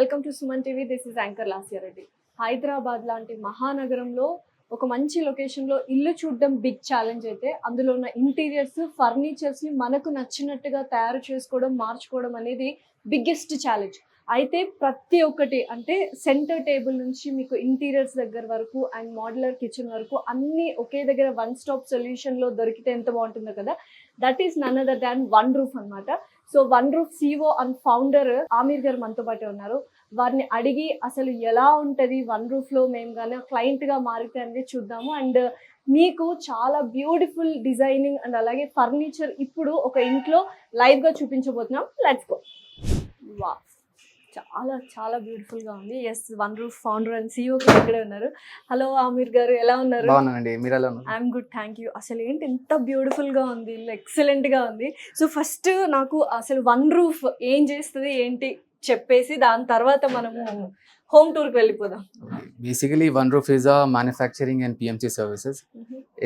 Welcome to Suman TV. This is anchor Lasya Reddy. Hyderabad లాంటి మహానగరంలో ఒక మంచి లొకేషన్లో ఇల్లు చూడడం బిగ్ ఛాలెంజ్ అయితే, అందులో ఉన్న ఇంటీరియర్స్, ఫర్నిచర్స్ని మనకు నచ్చినట్టుగా తయారు చేసుకోవడం, మార్చుకోవడం అనేది బిగ్గెస్ట్ ఛాలెంజ్. అయితే ప్రతి ఒక్కటి అంటే సెంటర్ టేబుల్ నుంచి మీకు ఇంటీరియర్స్ దగ్గర వరకు అండ్ మోడ్యులర్ కిచెన్ వరకు అన్నీ ఒకే దగ్గర వన్ స్టాప్ సొల్యూషన్లో దొరికితే ఎంత బాగుంటుందో కదా. That is none other than one roof అనమాట. So one roof CEO and founder Aamir గారు మనతో పాటే ఉన్నారు. వారిని అడిగి అసలు ఎలా ఉంటుంది వన్ రూఫ్లో మేము కానీ క్లయింట్గా మారితే అనేది చూద్దాము. అండ్ మీకు చాలా బ్యూటిఫుల్ డిజైనింగ్ అండ్ అలాగే ఫర్నిచర్ ఇప్పుడు ఒక ఇంట్లో లైవ్గా చూపించబోతున్నాం. Let's go. వా, చాలా చాలా బ్యూటిఫుల్గా ఉంది. Yes, One Roof founder and CEO ఇక్కడే ఉన్నారు. హలో ఆమీర్ గారు, ఎలా ఉన్నారు? బాగున్నానండి, మీరు ఎలా ఉన్నారు? I'm good, thank you. అసలు ఏంటి ఎంత బ్యూటిఫుల్గా ఉంది, ఎక్సలెంట్గా ఉంది. సో ఫస్ట్ నాకు అసలు వన్ రూఫ్ ఏం చేస్తుంది ఏంటి చెప్పేసి దాని తర్వాత మనము హోమ్ టూర్కి వెళ్ళిపోదాం. Basically, One Roof is a manufacturing and PMC services.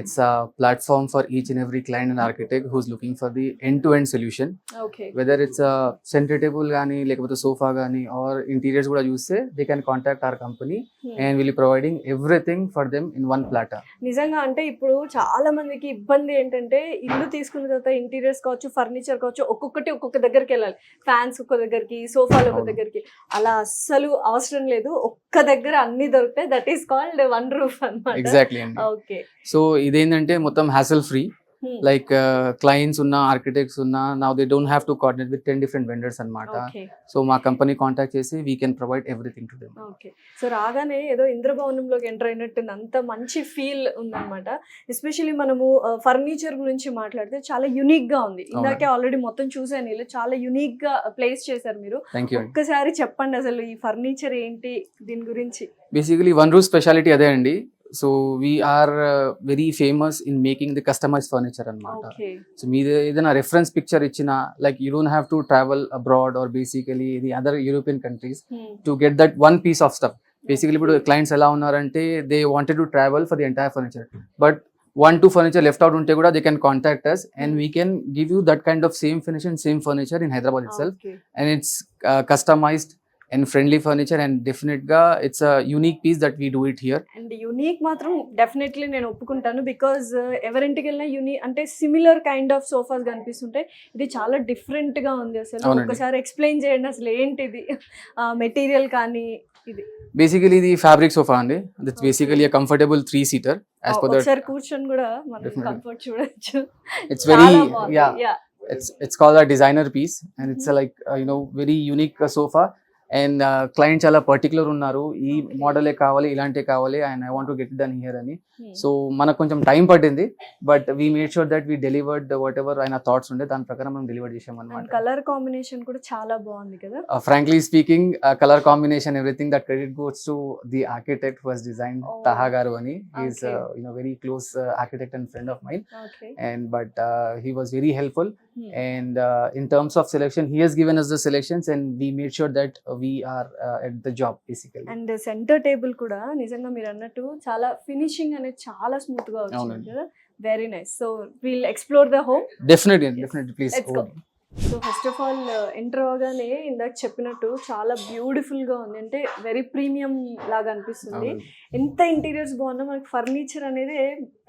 It's a platform for each and every client and architect who's looking for the end-to-end solution. Okay, Whether it's a center table gaani, lekapothe sofa gaani, or interiors kuda chuste, they can contact our company and we'll be providing everything for them in one platter. నిజంగా అంటే ఇప్పుడు చాలా మందికి ఇబ్బంది ఏంటంటే ఇల్లు తీసుకున్న తర్వాత ఇంటీరియర్స్ కావచ్చు, ఫర్నిచర్ కావచ్చు, ఒక్కొక్కటి ఒక్కొక్క దగ్గరికి వెళ్ళాలి. ఫ్యాన్స్ ఒక దగ్గరికి, సోఫాలు ఒక దగ్గరికి, అలా అస్సలు అవసరం లేదు. ఒక్క దగ్గర అన్ని దొరుకుతాయి. That is called one roof అన్నమాట. Exactly అండి. ఓకే, సో ఇదేంటంటే మొత్తం hassle free. Like clients ఉన్న architects ఉన్న, now they don't have to coordinate with 10 different vendors అన్నమాట. ఓకే, సో మా కంపెనీ కాంటాక్ట్ చేసి we can provide everything to them. Okay. So రాగానే ఏదో ఇంద్రభవనంలోకి ఎంటర్ అయినట్టుంది, అంత మంచి ఫీల్ ఉందన్నమాట. ఎస్పెషల్లీ మనము ఫర్నిచర్ గురించి మాట్లాడితే చాలా యునిక్ గా ఉంది. ఇందాకే ఆల్రెడీ మొత్తం చూసాను, ఇల్లు చాలా యునిక్ గా ప్లేస్ చేశారు మీరు. Thank you. ఒక్కసారి చెప్పండి అసలు ఈ ఫర్నిచర్ ఏంటి, దీని గురించి. బేసికలీ వన్ రూఫ్ స్పెషాలిటీ అదే అండి. So we are very famous in making the customize furniture అనమాట. ఓకే, సో మీరు ఏదైనా రెఫరెన్స్ పిక్చర్ ఇచ్చిన, like you don't have to travel abroad or basically the other European countries to get that one piece of stuff. Basically ఇప్పుడు clients ఎలా ఉన్నారంటే they wanted to travel for the entire furniture, but 1-2 furniture left out ఉంటే కూడా they can contact us and we can give you that kind of same finish and same furniture in Hyderabad itself. Okay. And it's customized and friendly furniture, and definitely it's a unique piece that we do it here. And unique మాత్రం definitely నేను ఒప్పుకుంటాను. Because ఎవరింటికి వెళ్ళినా unique అంటే similar kind of sofas కనిపిస్తుంటాయి. ఇది చాలా different గా ఉంది. అసలు అవునండి. ఒకసారి ఎక్స్ప్లెయిన్ చేయండి అసలు ఏంటిది మెటీరియల్ కానీ. ఇది Basically the fabric sofa andi, that's basically a comfortable 3-seater as per the ఒకసారి కూర్చొని కూడా మనం Definitely. కంఫర్ట్ చూడొచ్చు. it's very చాలా బాగుంది. yeah, Yeah. it's called a designer piece, and it's a, like very unique sofa. And client చాలా particular ఉన్నారు, ఈ మోడలే కావాలి, ఇలాంటి కావాలి, and I want to get done here అని. సో మనకు కొంచెం టైం పట్టింది, but we made sure that we delivered what ever ఆయన థాట్స్ ఉండే దాని ప్రకారం మనం డెలివర్ చేసాం అనమాట. కలర్ కాంబినేషన్ కూడా చాలా బాగుంది కదా. Frankly speaking, colour combination, everything that credit goes to the architect who has design, Taha garu ani. He is very close architect and friend of mine. Okay, And but he was very helpful. And in terms of selection, he has given us the selections and we made sure that we are at the job basically. And centre table కూడా నిజంగా మీరు అన్నట్టు చాలా finishing అనేది చాలా smooth గా వచ్చింది అవునండి. కదా. Very nice. So will explore the home. Definitely, Yes. definitely, please. Let's go. So first of all enter అవగానే ఇందాక చెప్పినట్టు చాలా బ్యూటిఫుల్ గా ఉంది, అంటే వెరీ ప్రీమియం లాగా అనిపిస్తుంది. ఎంత ఇంటీరియర్స్ బాగున్నా మనకి ఫర్నిచర్ అనేది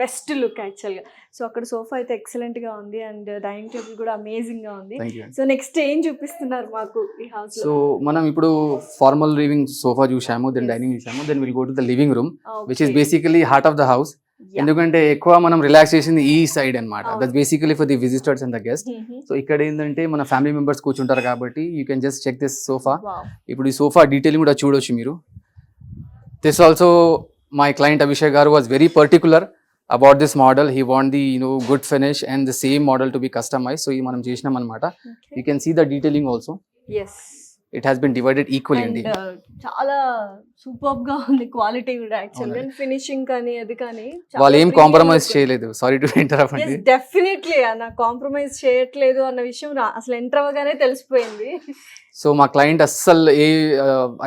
బెస్ట్ లుక్ యాక్చువల్గా. సో అక్కడ సోఫా అయితే ఎక్సలెంట్ గా ఉంది అండ్ డైనింగ్ టేబుల్ కూడా అమేజింగ్ గా ఉంది. Thank you. సో నెక్స్ట్ ఏం చూపిస్తున్నారు మాకు ఈ హౌస్ సో లో? మనం ఇప్పుడు ఫార్మల్ లివింగ్ సోఫా చూసాము, దెన్ డైనింగ్ చూసాము, then will go to the living room which is basically heart of the house. ఎందుకంటే ఎక్కువ మనం రిలాక్స్ చేసింది ఈ సైడ్ అనమాట. That's basically for the visitors and the guest. So ఇక్కడ ఏంటంటే మన ఫ్యామిలీ మెంబర్స్ కూర్చుంటారు కాబట్టి you can just check this sofa. ఇప్పుడు ఈ సోఫా డీటెయిలింగ్ కూడా చూడొచ్చు మీరు. This also my client Abhishek గారు was very particular about this model. He want the good finish and the same model to be customized. So మనం చేసినాం అనమాట. You can see the detailing also. Yes. It has been divided equally in the. చాలా super గా ఉంది quality కూడా యాక్చువల్గా. Finishing కానీ అది కానీ వాళ్ళు ఏం కాంప్రమైజ్ చేయలేదు. సారీ టు ఇంటరప్ట్ అండి. డెఫినెట్లీ నా కాంప్రమైజ్ చేయట్లేదు అన్న విషయం అసలు ఎంటర్ అవ్వగానే తెలిసిపోయింది. సో మా క్లయింట్ అస్సలు ఏ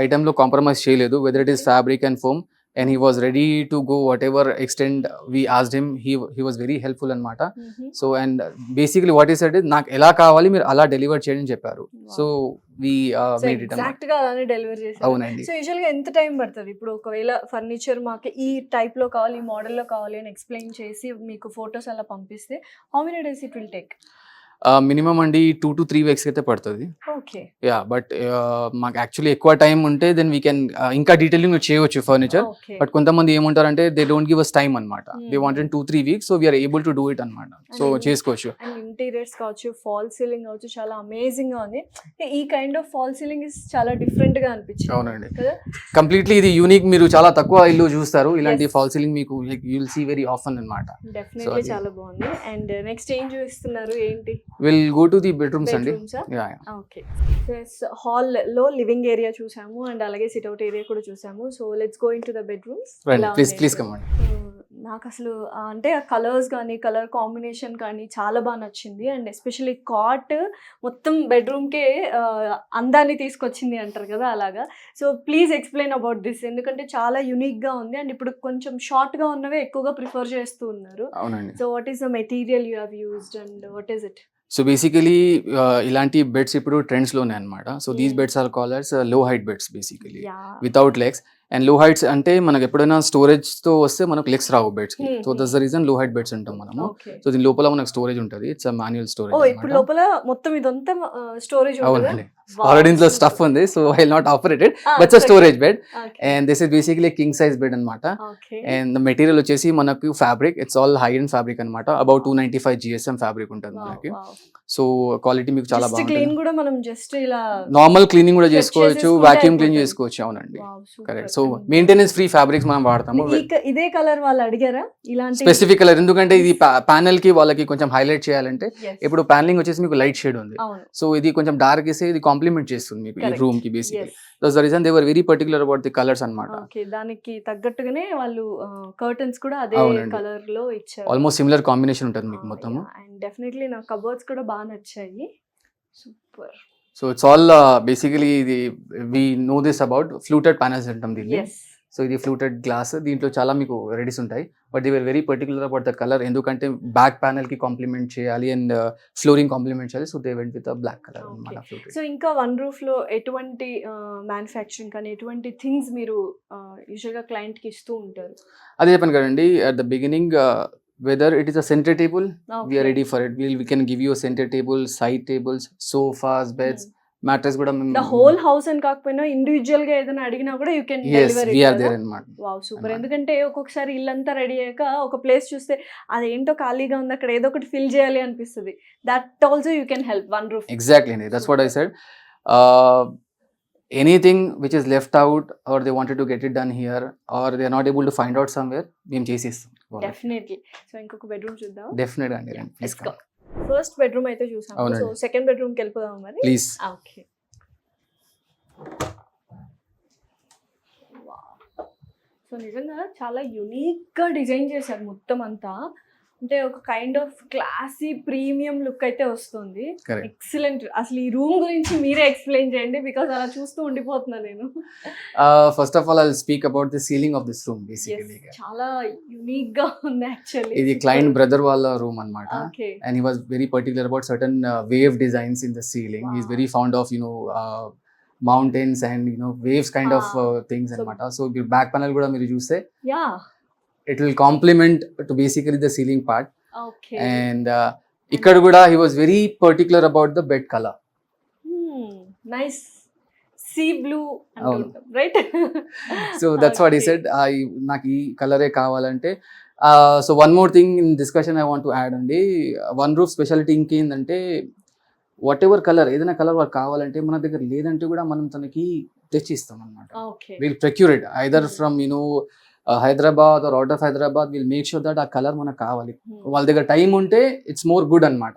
ఐటెంలో కాంప్రమైజ్ చేయలేదు, whether it is fabric and foam. and he was ready to go whatever extent we asked him. He was very helpful anamata. So and basically what he said is నాకు ఎలా కావాలి మీరు అలా deliver చేయండి అని చెప్పారు. So we made it exact గా అలానే డెలివరీ చేశారు. అవునండి. సో యూజువల్ గా ఎంత టైం పడుతుంది ఇప్పుడు ఒకవేళ ఫర్నిచర్ మాకు ఈ టైప్ లో కావాలి ఈ మోడల్ లో కావాలి అని ఎక్స్ప్లెయిన్ చేసి మీకు ఫొటోస్ అలా పంపిస్తే how many days it will take? Minimum అండి 2 to 3 weeks అయితే పడుతుంది. ఓకే. యా బట్ మాకు యాక్చువల్లీ ఎక్కువ టైం ఉంటే దెన్ వీ కెన్ ఇంకా డీటెయిలింగ్ చేయవచ్చు ఫర్నిచర్. బట్ కొంతమంది ఏమంటారంటే they don't give us time అనమాట. They want in 2-3 weeks, so we are able to do it అనమాట. సో చేసుకోవచ్చు. అండ్ ఇంటీరియర్స్ కావచ్చు, ఫాల్ సీలింగ్ కావచ్చు, చాలా అమేజింగ్ గా ఉంది. ఈ kind of fall ceiling is చాలా డిఫరెంట్ గా అనిపించింది. అవునండి, కంప్లీట్లీ ఇది యూనిక్. మీరు చాలా తక్కువ ఇల్లు చూస్తారు ఇలాంటి ఫాల్ సీలింగ్, మీకు you will see very often అనమాట. డెఫినెట్లీ చాలా బాగుంది. అండ్ నెక్స్ట్ ఏం చూపిస్తున్నారు ఏంటి? Will go to the bedrooms అండి. ఓకే. హాల్ లో లివింగ్ ఏరియా చూసాము అండ్ అలాగే సిట్అవుట్ ఏరియా కూడా చూసాము. So let's go into the bedrooms. Please come on. నాకు అసలు అంటే ఆ కలర్స్ కానీ కలర్ కాంబినేషన్ కానీ చాలా బాగా నచ్చింది. అండ్ ఎస్పెషల్లీ కాట్ మొత్తం బెడ్రూమ్కే అందాన్ని తీసుకొచ్చింది అంటారు కదా, అలాగా. So please explain about this, ఎందుకంటే చాలా యూనిక్గా ఉంది అండ్ ఇప్పుడు కొంచెం షార్ట్గా ఉన్నవే ఎక్కువగా ప్రిఫర్ చేస్తూ ఉన్నారు. అవునండి. So what is the material you have used and what is it? So basically ఇలాంటి బెడ్స్ ఇప్పుడు ట్రెండ్స్లోనే అనమాట. So these beds are called as low height beds basically, without legs. And low heights అంటే మనకు ఎప్పుడైనా స్టోరేజ్ తో వస్తే మనకు లెగ్స్ రావు బెడ్స్ కి. So that's the reason low height beds అంటాం మనము. సో దీని లోపల మనకు స్టోరేజ్ ఉంటుంది. It's manual storage. ఇప్పుడు లోపల మొత్తం ఇదంతా స్టోరేజ్. అవునండి, ఆల్రెడీ ఇందులో స్టఫ్ ఉంది. So I will not operate it, but it's storage bed. And this is basically king size bed అనమాట. అండ్ ద మెటీరియల్ వచ్చేసి మనకు fabric, it's all high and fabric అనమాట. అబౌట్ 295 GSM ఫ్యాబ్రిక్ ఉంటుంది మనకి. So quality మీకు చాలా బాగుంటుంది. Normal cleaning కూడా చేసుకోవచ్చు, వాక్యూమ్ క్లీన్ చేసుకోవచ్చు. అవునండి, correct. So maintenance free fabrics మనం వాడతాము. ఇదే కలర్ వాళ్ళు అడిగారా ఇలాంటి స్పెసిఫిక్ కలర్? ఎందుకంటే ఇది ప్యానెల్ కి వాళ్ళకి కొంచెం హైలైట్ చేయాలంటే, ఇప్పుడు ప్యానలింగ్ వచ్చేసి మీకు లైట్ షేడ్ ఉంది. సో ఇది కొంచెం డార్క్ ఇస్తే ఇది కాంప్లిమెంట్ చేస్తుంది మీకు ఈ రూమ్ కి basically. That's the reason they were very particular about the colours అన్నమాట. ఓకే, దానికి తగ్గట్టుగానే వాళ్ళు కర్టన్స్ కూడా అదే కలర్ లో ఇచ్చారు. ఆల్మోస్ట్ సిమిలర్ కాంబినేషన్ ఉంటుంది మీకు మొత్తం. అండ్ డెఫినెట్లీ నా కబోర్డ్స్ కూడా బాగా నచ్చాయి. Super. So it's all basically ఇది we know this about fluted panels అంటాం దీన్ని. సో ఇది ఫ్లూటెడ్ గ్లాస్, దీంట్లో చాలా మీకు వెరైటీస్ ఉంటాయి. But they were very particular about the colour, ఎందుకంటే బ్యాక్ ప్యానల్ కి కాంప్లిమెంట్ చేయాలి అండ్ ఫ్లోరింగ్ కాంప్లిమెంట్ చేయాలి. So they went with black colour అన్నమాట ఫ్లూటెడ్. సో ఇంకా వన్ రూఫ్ లో ఎటువంటి మ్యానుఫ్యాక్చరింగ్ కానీ ఎటువంటి థింగ్స్ మీరు యూజువల్ గా క్లయింట్ కి ఇస్తూ ఉంటారు? అదే చెప్పాను కదండి at the beginning, whether it is a center table, we are ready for it. We can give you a center table, side tables, sofas, beds, mattress kuda the whole house and కాకపోయినా individual గా ఏదైనా అడిగినా కూడా you can deliver it. Yes, we are there అన్నమాట. Wow, super. ఎందుకంటే ఒక్కొక్కసారి ఇల్లంతా ready అయ్యాక ఒక ప్లేస్ చూస్తే అదేంటో ఖాళీగా ఉంది, అక్కడ ఏదో ఒకటి ఫిల్ చేయాలి అనిపిస్తుంది. That also you can help one roof. Exactly, that's what I said. Anything which is left out or they wanted to get it done here or they are not able to find out somewhere, మేము చేసిస్తాం. Definitely. So ఇంకొక bedroom చూద్దాం. Definite అండి, please come. First bedroom అయితే చూసాము. So second bedroom కి వెళ్ళిపోదాం మరి. Please. Okay. So నిజంగా చాలా యూనిక్ గా డిజైన్ చేశారు మొత్తం అంతా. అంటే ఒక kind of classy premium look అయితే వస్తుంది. ఎక్సలెంట్. అసలు ఈ రూమ్ గురించి మీరే ఎక్స్ప్లెయిన్ చేయండి, బికాజ్ అలా చూస్తూ ఉండిపోతున్నా నేను. First of all I will speak about the ceiling of this room. Basically చాలా యూనిక్ గా ఉంది యాక్చువల్లీ. ఇది క్లయింట్ బ్రదర్ వాళ్ళ రూమ్ అన్నమాట. And he was very particular about certain wave designs in the ceiling. He is very fond of mountains and waves kind of things అన్నమాట. So back panel కూడా మీరు చూస్తే it will complement to basically the ceiling part. Okay. And ikkad kuda he was very particular about the bed color. Nice sea blue antuntam, right? So that's what he said. Nak ee color e kavalante. So one more thing in discussion I want to add andi. One roof specialty inke whatever color ఏదైనా colour వాళ్ళకి కావాలంటే మన దగ్గర లేదంటే కూడా మనం తనకి తెచ్చి ఇస్తాం అన్నమాట. We'll procure it either from Hyderabad or out of Hyderabad. Will make sure that ఆ కలర్ మనకు కావాలి. వాళ్ళ దగ్గర టైం ఉంటే ఇట్స్ మోర్ గుడ్ అనమాట.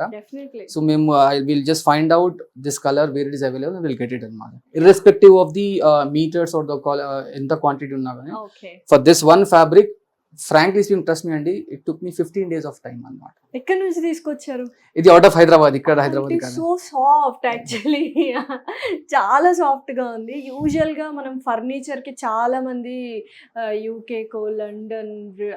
సో మేము will just find out this colour where it is available, will get it అనమాట. Irrespective of the metres or the ఎంత క్వాంటిటీ ఉన్నా కానీ for this one fabric frankly speaking trust me అండి, it took me 15 days of time అన్నమాట. ఎక్కడి నుంచి తీసుకొచ్చారు? ఇది అవుట్ ఆఫ్ హైదరాబాద్, ఇక్కడ హైదరాబాద్ కాదు. సో సాఫ్ట్ యాక్చువల్లీ చాలా సాఫ్ట్ గా ఉంది. యూజువల్ గా మనం ఫర్నిచర్ కి చాలా మంది యూకేకో, లండన్,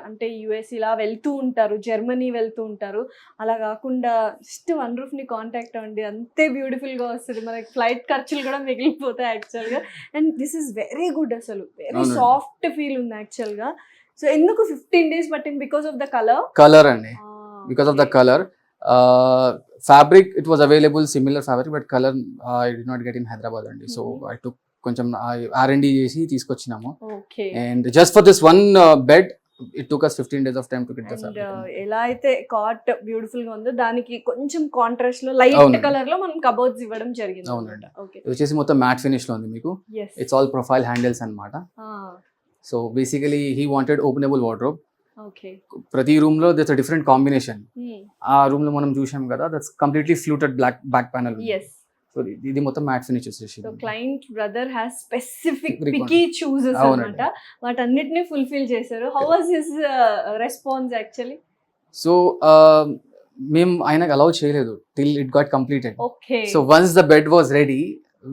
అంటే యుఎస్ ఇలా వెళ్తూ ఉంటారు, జర్మనీ వెళ్తూ ఉంటారు. అలా కాకుండా జస్ట్ వన్ రూఫ్ ని కాంటాక్ట్ అవ్వండి, అంతే బ్యూటిఫుల్ గా వస్తుంది. మనకి ఫ్లైట్ ఖర్చులు కూడా మిగిలిపోతాయి యాక్చువల్ గా. And this is very good, అసలు వెరీ సాఫ్ట్ ఫీల్ ఉంది యాక్చువల్ గా. సో ఎందుకు 15 days పట్టింది? బికాస్ ఆఫ్ ద కలర్ అండి, because of the color. Fabric, it was available, similar fabric, but color I did not get in Hyderabad and so I took కొంచెం R&D చేసి తీసుకొచ్చినాము. Okay. And just for this one bed it took us 15 days of time to get the fabric. ఎలా అయితే cot beautiful గా ఉందో దానికి కొంచెం contrast లో light colour లో మనం కబోర్డ్స్ ఇవ్వడం జరిగింది. అవునండి. ఇది వచ్చేసి మొత్తం మ్యాట్ ఫినిష్ లో ఉంది మీకు. ఇట్స్ ఆల్ ప్రొఫైల్ హ్యాండిల్స్ అన్నమాట. So basically he wanted openable wardrobe. ప్రతి రూమ్ లో దట్స్ అ డిఫరెంట్ కాంబినేషన్. ఆ రూమ్ లో మనం చూసాం కదా, that's completely fluted back panel. So ఇది మొత్తం మ్యాట్ ఫినిష్ వచ్చేసి. So client brother has specific picky chooses అన్నమాట, వాటన్నిటిని ఫుల్ఫిల్ చేశారు. How was his response actually? So మేము ఆయనకు అలౌ చేయలేదు till it got completed. Okay. So once the bed was ready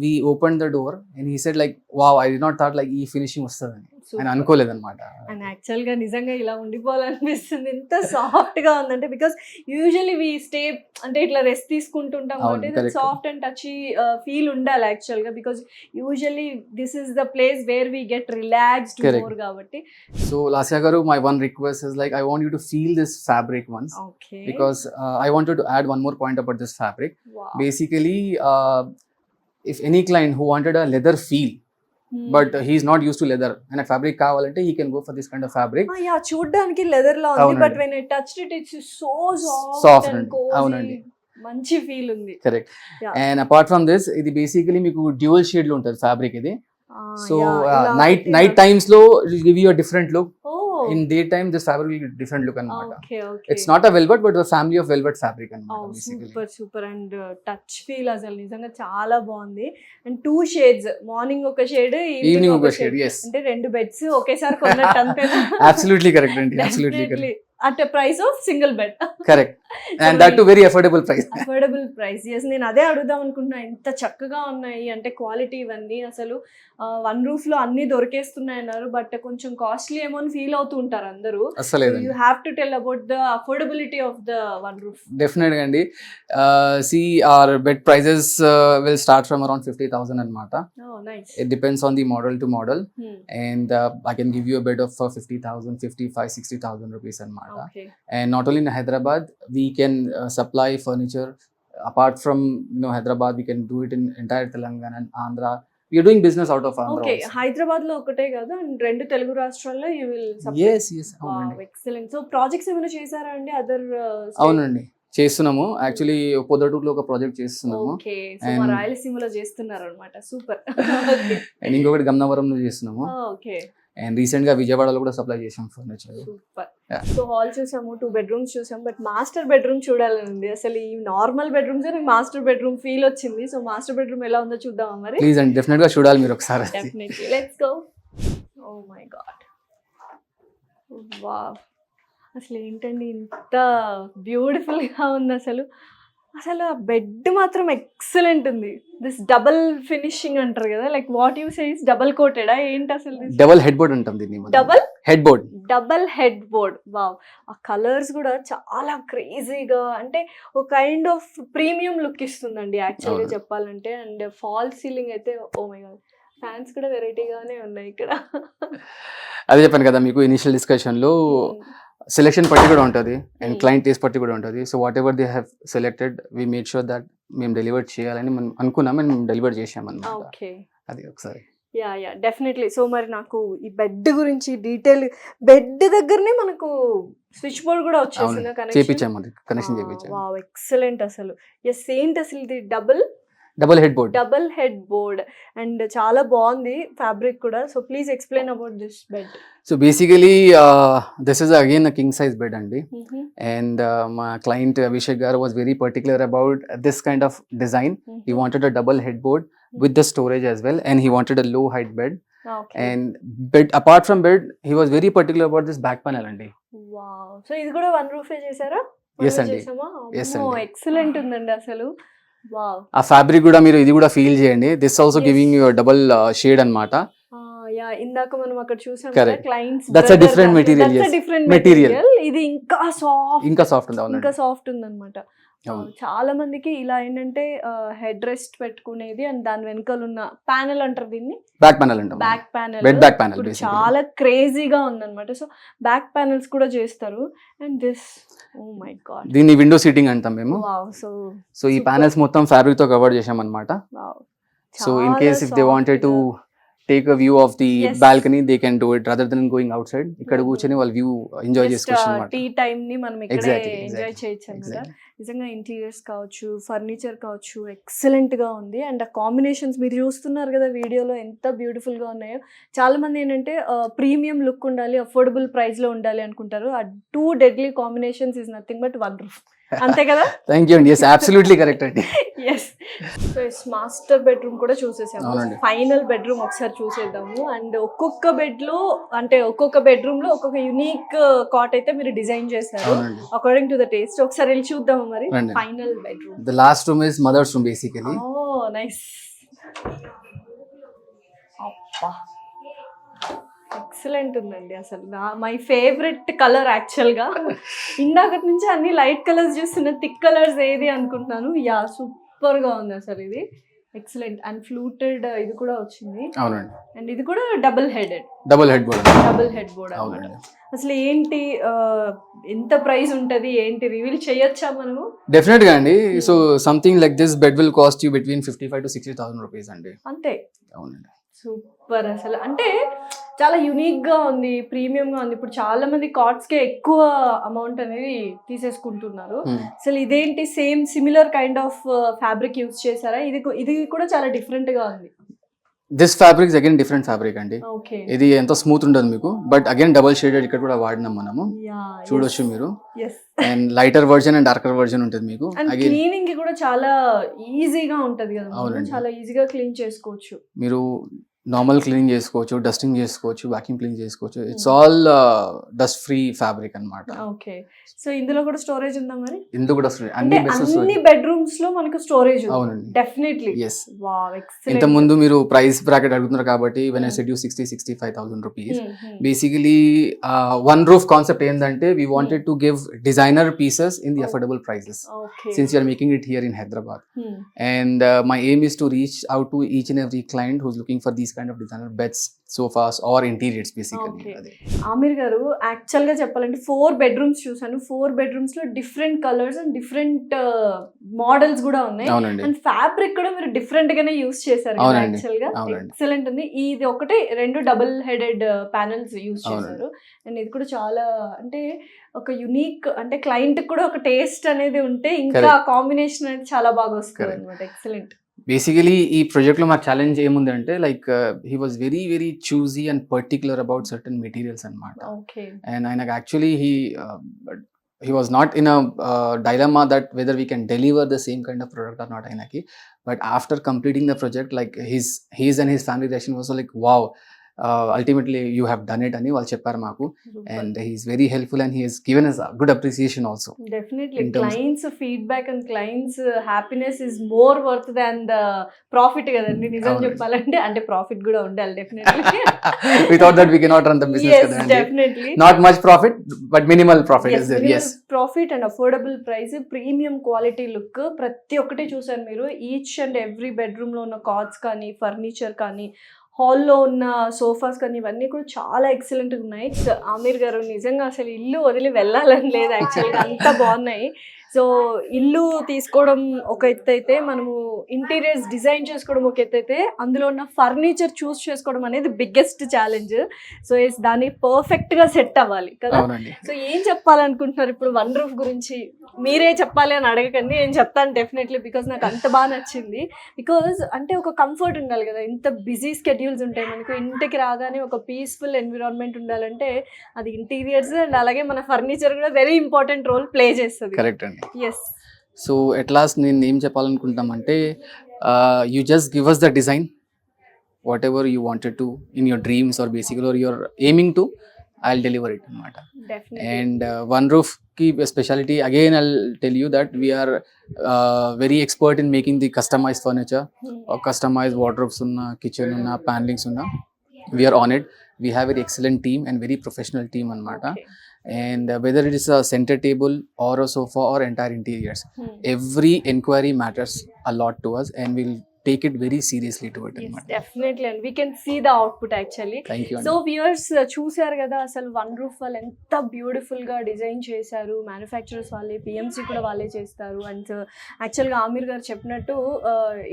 we opened the door and he said like, wow, I did not thought like ఈ finishing వస్తుందని ఆయన అనుకోలేదు అనమాట. And actual గా నిజంగా ఇలా ఉండిపోవాలనిపిస్తుంది, ఎంత సాఫ్ట్ గా ఉందంటే. బికాస్ యూజువల్లీ వి స్టే అంటే ఇట్లా రెస్ట్ తీసుకుంటుంటాం కాబట్టి సాఫ్ట్ అండ్ టచీ ఫీల్ ఉండాలి యాక్చువల్ గా. Because usually this is the place where we get relaxed more కాబట్టి. సో లాస్యా గారు, my one request is like I want you to feel this fabric once. Okay. Because I wanted to add one more point about this fabric. Wow. Basically if any client who wanted a leather feel but he is not used to leather and a fabric కావాలంటే he can go for this kind of fabric. Yeah, చూడడానికి leather లా ఉంది, but when I touched it, it's so soft and cozy. అవునండి, మంచి feel ఉంది. Correct. And apart from this, ఇది basically మీకు dual shade లో ఉంటుంది ఫ్యాబ్రిక్ ఇది. సో నైట్ టైమ్స్ లో give you a different look. In daytime this fabric will be different look anamata. Okay. It's not a velvet but a family of velvet fabric anamata basically. Super and touch feel అసలు నిజంగా చాలా బాగుంది. And 2 shades, morning ఒక shade, evening ఒక shade. yes, అంటే 2 beds ఒకేసారి కొన్నట్టు అంతేనా? Absolutely correct అండి, absolutely correct. at a price of single bed. Correct. And that too very affordable price. Affordable price. Yes, నేను అదే అడుగుదాం అనుకుంటున్నా, ఎంత చక్కగా ఉన్నాయి అంటే క్వాలిటీ ఇవన్నీ. అసలు వన్ రూఫ్ లో అన్ని దొరికేస్తున్నాయి అన్నారు, బట్ కొంచెం కాస్ట్లీ ఏమో అని ఫీల్ అవుతూ ఉంటారు అందరూ. You have to tell about the affordability of the one roof. Definite గా అండి. See, our bed prices will start from around 50,000 అన్నమాట. Oh, nice. It depends on the model to model. And I can give you a bed of 50,000, 55, 60,000 rupees అన్నమాట. Okay. And not only in Hyderabad, we can supply furniture. Apart from Hyderabad, we can do it in entire Telangana and Andhra. We are doing business out of Andhra. Okay, Hyderabad లో ఒకటే కాదు, and 2 Telugu రాష్ట్రాల్లో you will supply. Yes. Wow, excellent. So projects ఏమైనా చేశారా అండి other? అవునండి, చేస్తున్నాము. Actually పొద్దుటూరులో ఒక ప్రాజెక్ట్ చేస్తున్నాము. ఓకే, సో మా రాయలసీమలో చేస్తున్నారు అన్నమాట. సూపర్. అండ్ ఇంకొకటి గన్నవరంలో చేస్తున్నాము. ఓకే. అండ్ రీసెంట్ గా విజయవాడలో కూడా సప్లై చేసాం ఫర్నిచర్. సూపర్. సో హాల్ చూసాము, 2 bedrooms చూసాం, బట్ మాస్టర్ బెడ్రూమ్ చూడాలని ఉంది. అసలు ఈ normal bedrooms master bedroom feel వచ్చింది. సో మాస్టర్ బెడ్రూమ్ ఎలా ఉందో చూద్దామా మరి? ప్లీజ్ అండి, డెఫినెట్ గా చూడాలి మీరు ఒకసారి. Definitely, let's go. Oh my God, wow, అసలు ఏంటండి ఇంత బ్యూటిఫుల్ గా ఉంది. అసలు ఆ బెడ్ మాత్రం ఎక్సలెంట్ ఉంది. దిస్ డబుల్ ఫినిషింగ్ అంటారు కదా, like what you say is double కోటెడా ఏంటి అసలు? డబుల్ హెడ్ బోర్డ్ అంటాం దీన్ని. Double head board. వావ్, ఆ కలర్స్ కూడా చాలా క్రేజీగా, అంటే ఒక కైండ్ ఆఫ్ ప్రీమియం లుక్ ఇస్తుందండి యాక్చువల్గా చెప్పాలంటే. అండ్ ఫాల్ సీలింగ్ అయితే ఓ మై గాడ్, ఫ్యాన్స్ కూడా వెరైటీగానే ఉన్నాయి ఇక్కడ. అదే చెప్పాను కదా మీకు ఇనిషియల్ డిస్కషన్ లో, సెలెక్షన్ పట్టి కూడా ఉంటుంది అండ్ క్లయింట్ టేస్ట్ పట్టి కూడా ఉంటుంది. So whatever they have selected, we made sure that మేము డెలివర్ చేయాలని మనం అనుకున్నాం అండ్ మేము డెలివర్ చేసామన్నమాట. ఓకే, అది ఒకసారి. Yeah definitely. సో మరి నాకు ఈ బెడ్ గురించి డీటెయిల్, బెడ్ దగ్గరనే మనకు స్విచ్ బోర్డ్ కూడా వచ్చేసింది, కనెక్షన్ చేయించాము. Wow, excellent. అసలు ఎస్, ఏంటి అసలు ఇది? డబుల్ హెడ్ బోర్డ్ అండ్ చాలా బాగుంది ఫ్యాబ్రిక్ కూడా. So please explain about this bed. So basically this is again a king size bed అండి. అండ్ మా క్లయింట్ అభిషేక్ గారు was very particular about this kind of design. He wanted a double head board with the storage as well, and he wanted a low height bed. Okay. And bed, apart from bed, he was very particular about this back panel అండి. Wow! So ఇది కూడా one రూఫే చేశారా? Yes అండి. Yes అమ్మో! అండి. Excellent ఉందండి అసలు. Wow! ఆ ఫ్యాబ్రిక్ కూడా మీరు ఇది కూడా ఫీల్ చేయండి. This also Yes. Giving you double shade అన్నమాట. యాహ్! ఇందాక మనం అక్కడ చూసాం కదా Correct. Clients That's a different material, yes. Different Material. Material. ఇది ఇంకా సాఫ్ట్, ఇంకా సాఫ్ట్ ఉంది. అవునండి. ఇంకా సాఫ్ట్ ఉందన్నమాట. అవును. చాలా మందికి ఇలా ఏంటంటే హెడ్ రెస్ట్ పెట్టుకునేది అండ్ దాని వెనకాల ఉన్న ప్యానెల్ అంటారు దీన్ని, బ్యాక్ ప్యానల్ అంటాం. Back panel. Bed back panel, ఇప్పుడు basically. చాలా క్రేజీగా ఉందన్నమాట. సో బ్యాక్ ప్యానెల్స్ కూడా చేస్తారు. And this, oh my God, దీన్ని విండో సీటింగ్ అంటాం మేము. వావ్! సో ఈ super. ప్యానెల్స్ మొత్తం ఫ్యాబ్రిక్ తో కవర్ చేసాం అన్నమాట. Wow! So in case if they wanted to take a view of the Yes. Balcony, they can do it rather than going outside. ఇక్కడ Mhm. కూర్చొని వాళ్ళు view enjoy చేసుకోవచ్చు అన్నమాట. Tea time ని మనం ఇక్కడే Exactly, ఎంజాయ్ exactly, చేయొచ్చు అన్నమాట. Exactly. నిజంగా ఇంటీరియర్స్ కావచ్చు, ఫర్నిచర్ కావచ్చు, ఎక్సలెంట్ గా ఉంది. అండ్ ఆ కాంబినేషన్స్ మీరు చూస్తున్నారు కదా వీడియోలో ఎంత బ్యూటిఫుల్ గా ఉన్నాయో. చాలా మంది ఏంటంటే ప్రీమియం లుక్ ఉండాలి, అఫోర్డబుల్ ప్రైస్ లో ఉండాలి అనుకుంటారు. ఆ two deadly combinations is nothing but One Roof. అంతే కదా? థ్యాంక్ యూ అండి. ఎస్, అబ్సల్యూట్లీ కరెక్ట్ అండి. Yes. So it's master bedroom కూడా చూసేసాము. అవునండి. ఫైనల్ బెడ్రూమ్ ఒకసారి చూసేద్దాము. అండ్ ఒక్కొక్క బెడ్ లో అంటే ఒక్కొక్క బెడ్రూమ్ లో ఒక్కొక్క యునిక్ కాట్ అయితే మీరు డిజైన్ చేశారు అవునండి. According to the taste. ఒకసారి వెళ్ళి చూద్దాము మరి రండి. Final bedroom. The last room is mother's room basically. Oh nice. అబ్బా, ఎక్సలెంట్ ఉందండి అసలు. మై ఫేవరెట్ కలర్ యాక్చువల్గా. ఇందాకటి నుంచి అన్ని లైట్ కలర్స్ చూస్తున్న, థిక్ కలర్స్ ఏది అనుకుంటున్నాను. యా, సూపర్గా ఉంది అసలు ఇది. ఎక్సలెంట్. అండ్ ఫ్లూటెడ్ ఇది కూడా వచ్చింది. అవునండి. అండ్ ఇది కూడా డబుల్ హెడ్ బోర్డ్. అవునండి. అసలు ఏంటి ఎంత ప్రైస్ ఉంటది, ఏంటి రివీల్ చేయొచ్చా మనము? డెఫినెట్ గా అండి. So something like this bed will cost you between 55,000 to 60,000 rupees అండి. అంతే. అవునండి. సూపర్. అసలు అంటే చాలా యునిక్ గా ఉంది, ప్రీమియం గా ఉంది. ఇప్పుడు చాలా మంది కాట్స్ కే ఎక్కువ అమౌంట్ అనేది తీసేసుకుంటున్నారు. అసలు ఇదేంటి same similar kind of fabric use చేశారా? ఇది కూడా చాలా డిఫరెంట్ గా ఉంది. This fabric again different fabric అండి. ఓకే. ఇది ఎంత స్మూత్ ఉండదు మీకు, బట్ అగైన్ డబుల్ షేడెడ్ ఇక్కడ కూడా వాడినాం మనము. చూడొచ్చు మీరు. And lighter version and darker version ఉంటుంది మీకు. అండ్ అగైన్ క్లీనింగ్ కి కూడా చాలా ఈజీగా ఉంటది కదా. అవునండి. చాలా ఈజీగా క్లీన్ చేసుకోవచ్చు. మీరు నార్మల్ క్లీనింగ్ చేసుకోవచ్చు, డస్టింగ్ చేసుకోవచ్చు, వాక్యూమ్ క్లీన్ చేసుకోవచ్చు. It's all dust free fabric అన్నమాట. ఓకే. సో ఇందులో కూడా స్టోరేజ్ ఉందా మరి? ఇందులో కూడా అంటే అన్ని బెడ్రూమ్స్ లో మనకు స్టోరేజ్ ఉంది. అవునండి. డెఫినెట్లీ. ఎస్. వావ్, ఇంత ఎక్సలెంట్. ముందు మీరు ప్రైస్ బ్రాకెట్ అడుగుతున్నారు కాబట్టి when I said you 60,000-65,000 rupees. Basically one roof concept ఏంటంటే we wanted to give designer pieces in the affordable prices okay. since you are making it here in Hyderabad. And my aim is to reach out to each and every client who's looking for these kind of designer beds, sofas or interiors basically. Okay. అదే. ఆమిర్ గారు, actual గా చెప్పాలంటే 4 bedrooms చూసాను. 4 bedrooms లో different colours and different models కూడా ఉన్నాయి. అవునండి. And fabric కూడా మీరు డిఫరెంట్ గానే యూస్ చేశారు అవునండి. యాక్చువల్ గా. అవునండి. ఎక్సలెంట్ ఉంది. ఇది ఒకటి 2 డబుల్ హెడెడ్ ప్యానెల్స్ యూస్ అవునండి. చేశారు. అండ్ ఇది కూడా చాలా అంటే ఒక యునిక్, అంటే క్లయింట్ కూడా ఒక టేస్ట్ అనేది ఉంటే ఇంకా Correct. కాంబినేషన్ అనేది చాలా బాగా వస్తుంది Correct. అనమాట. ఎక్సలెంట్. బేసికలీ ఈ ప్రాజెక్ట్ లో మా ఛాలెంజ్ ఏముంది అంటే like he was very very choosy and particular about certain materials అన్నమాట. ఓకే. And ఆయనకు actually he was not in a dilemma that whether we can deliver the same kind of product or not aynaki. But after completing the project, like his and his family reaction was like, wow, ultimately you have done it అని వాళ్ళు చెప్పారు మాకు. And he is very helpful and he has given us a good appreciation also. Definitely. In terms- Clients feedback and clients happiness is more worth than the profit కదండి. నిజం అవునండి. చెప్పాలంటే అంటే profit కూడా ఉండాలి definitely. Without that we cannot run the business Yes, కదండి. definitely. Not much profit but minimal profit is there. Yes. Profit and affordable price, premium quality look, ప్రతి ఒక్కటి చూసాను మీరు. ఈచ్ అండ్ ఎవ్రీ బెడ్రూమ్ లో ఉన్న cots కానీ, furniture కానీ, హాల్లో ఉన్న సోఫాస్ కానీ ఇవన్నీ కూడా చాలా ఎక్సలెంట్ ఉన్నాయి. ఆమిర్ గారు, నిజంగా అసలు ఇల్లు వదిలి వెళ్ళాలని లేదు యాక్చువల్గా, అంత బాగున్నాయి. సో ఇల్లు తీసుకోవడం ఒక ఎత్తు అయితే, మనము ఇంటీరియర్స్ డిజైన్ చేసుకోవడం ఒక ఎత్తు అయితే, అందులో ఉన్న ఫర్నిచర్ చూస్ చేసుకోవడం అనేది బిగ్గెస్ట్ ఛాలెంజ్. సో దాన్ని పర్ఫెక్ట్గా సెట్ అవ్వాలి కదా. అవునండి. సో ఏం చెప్పాలనుకుంటున్నారు ఇప్పుడు వన్ రూఫ్ గురించి? మీరే చెప్పాలి అని అడగకండి, నేను చెప్తాను డెఫినెట్లీ, బికాజ్ నాకు అంత బాగా నచ్చింది. బికాజ్ అంటే ఒక కంఫర్ట్ ఉండాలి కదా. ఇంత బిజీ స్కెడ్యూల్స్ ఉంటాయి మనకు, ఇంటికి రాగానే ఒక పీస్ఫుల్ ఎన్విరాన్మెంట్ ఉండాలంటే అది ఇంటీరియర్స్ అండ్ అలాగే మన ఫర్నిచర్ కూడా వెరీ ఇంపార్టెంట్ రోల్ ప్లే చేస్తుంది. కరెక్ట్ అండి. ఎస్. సో ఎట్ లాస్ట్ నేను ఏం చెప్పాలనుకుంటామంటే you just give us the design whatever you wanted to in your dreams or basically or you're aiming to, I'll deliver it anamata. Definitely. And One Roof ki speciality again, I'll tell you that we are very expert in making the customized furniture or customized wardrobes unna, kitchen unna, panelings unna, we are on it. We have very excellent team and very professional team anamata. Okay. And whether it is a center table or a sofa or entire interiors, Hmm. every inquiry matters a lot to us and we'll take it very seriously to it Yes, anamata. definitely, and we can see the output actually. Thank you. So viewers చూసారు కదా అసలు one roof వాళ్ళు ఎంత బ్యూటిఫుల్గా design చేశారు, manufacturers వాళ్ళే, PMC కూడా వాళ్ళే చేస్తారు. అండ్ యాక్చువల్గా ఆమీర్ గారు చెప్పినట్టు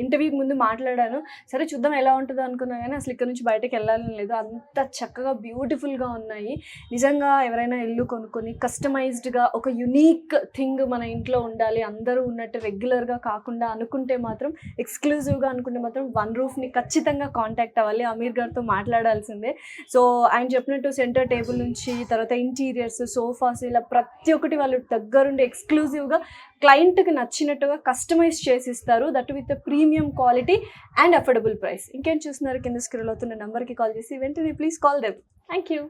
ఇంటర్వ్యూకి ముందు మాట్లాడాను, సరే చూద్దాం ఎలా ఉంటుందో అనుకున్నా కానీ అసలు ఇక్కడ నుంచి బయటకు వెళ్ళాలని లేదు, అంత చక్కగా బ్యూటిఫుల్గా ఉన్నాయి. నిజంగా ఎవరైనా ఇల్లు కొనుక్కొని కస్టమైజ్డ్గా ఒక యునీక్ థింగ్ మన ఇంట్లో ఉండాలి, అందరూ ఉన్నట్టు రెగ్యులర్గా కాకుండా అనుకుంటే మాత్రం, ఎక్స్క్లూజివ్గా అనుకుంటే మాత్రం వన్ రూఫ్ని ఖచ్చితంగా కాంటాక్ట్ అవ్వాలి, అమీర్ గారితో మాట్లాడాల్సిందే. సో ఆయన చెప్పినట్టు సెంటర్ టేబుల్ నుంచి తర్వాత ఇంటీరియర్స్, సోఫాస్, ఇలా ప్రతి ఒక్కటి వాళ్ళు దగ్గరుండి ఎక్స్క్లూజివ్గా క్లయింట్కి నచ్చినట్టుగా కస్టమైజ్ చేసిస్తారు, that with premium quality and affordable price. ఇంకేం చూస్తున్నారు, కింద స్క్రోల్ అవుతున్న నెంబర్కి కాల్ చేసి వెంటనే please call them. Thank you.